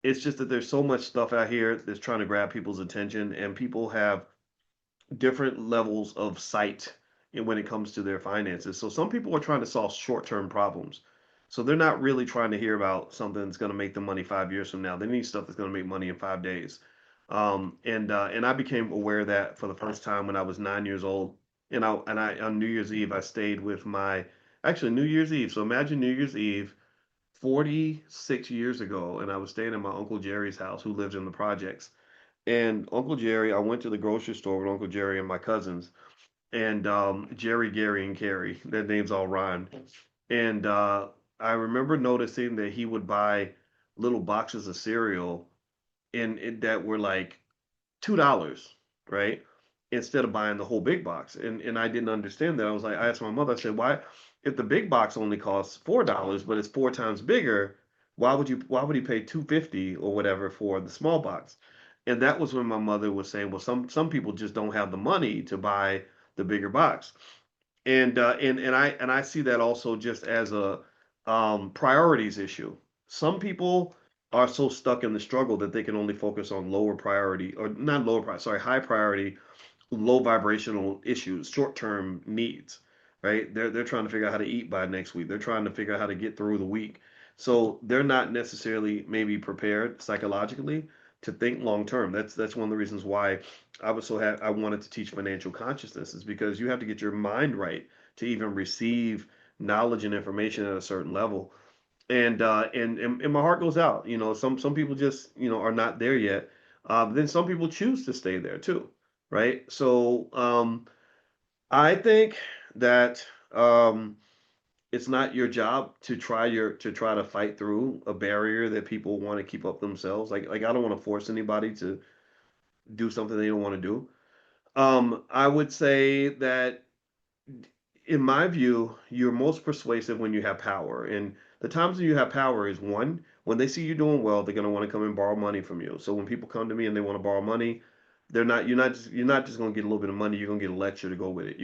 It's just that there's so much stuff out here that's trying to grab people's attention, and people have different levels of sight when it comes to their finances. So some people are trying to solve short-term problems. So they're not really trying to hear about something that's going to make them money 5 years from now. They need stuff that's going to make money in 5 days. And I became aware of that for the first time when I was 9 years old. And I on New Year's Eve I stayed with my actually New Year's Eve. So imagine New Year's Eve 46 years ago, and I was staying at my Uncle Jerry's house, who lives in the projects. And Uncle Jerry, I went to the grocery store with Uncle Jerry and my cousins, and Jerry, Gary, and Carrie. Their names all rhymed. And I remember noticing that he would buy little boxes of cereal that were like $2, right? Instead of buying the whole big box. And I didn't understand that. I asked my mother, I said, why, if the big box only costs $4, but it's four times bigger, why would he pay 250 or whatever for the small box? And that was when my mother was saying, well, some people just don't have the money to buy the bigger box. And I see that also just as a priorities issue. Some people are so stuck in the struggle that they can only focus on lower priority, or not lower priority, sorry, high priority, low vibrational issues, short term needs. Right? They're trying to figure out how to eat by next week. They're trying to figure out how to get through the week. So they're not necessarily maybe prepared psychologically to think long term. That's one of the reasons why I wanted to teach financial consciousness, is because you have to get your mind right to even receive knowledge and information at a certain level. And my heart goes out. Some people just are not there yet. Then some people choose to stay there too, right? So I think that it's not your job to try to fight through a barrier that people want to keep up themselves. Like I don't want to force anybody to do something they don't want to do. I would say that in my view, you're most persuasive when you have power. And the times when you have power is one, when they see you doing well, they're going to want to come and borrow money from you. So when people come to me and they want to borrow money, you're not just going to get a little bit of money, you're going to get a lecture to go with it.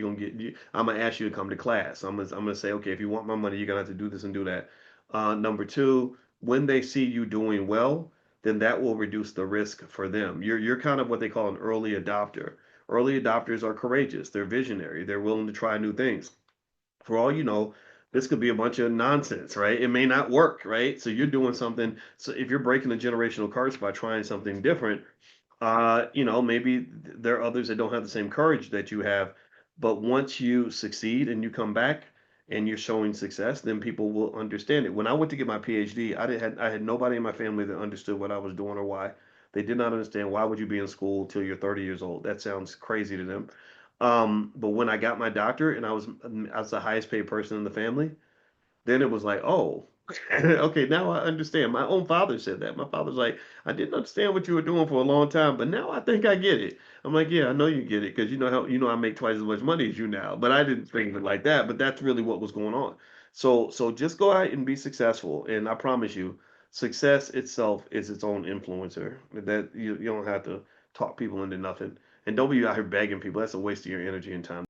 I'm going to ask you to come to class. I'm going to say, okay, if you want my money, you're going to have to do this and do that. Number two, when they see you doing well, then that will reduce the risk for them. You're kind of what they call an early adopter. Early adopters are courageous, they're visionary, they're willing to try new things. For all you know, this could be a bunch of nonsense, right? It may not work, right? So you're doing something. So if you're breaking the generational curse by trying something different, maybe there are others that don't have the same courage that you have. But once you succeed and you come back and you're showing success, then people will understand it. When I went to get my PhD, I had nobody in my family that understood what I was doing or why. They did not understand, why would you be in school till you're 30 years old? That sounds crazy to them. But when I got my doctorate and I was the highest paid person in the family, then it was like, oh, okay, now I understand. My own father said that. My father's like, I didn't understand what you were doing for a long time, but now I think I get it. I'm like, yeah, I know you get it because I make twice as much money as you now. But I didn't think of it like that. But that's really what was going on. So just go out and be successful, and I promise you, success itself is its own influencer. That you don't have to talk people into nothing, and don't be out here begging people. That's a waste of your energy and time.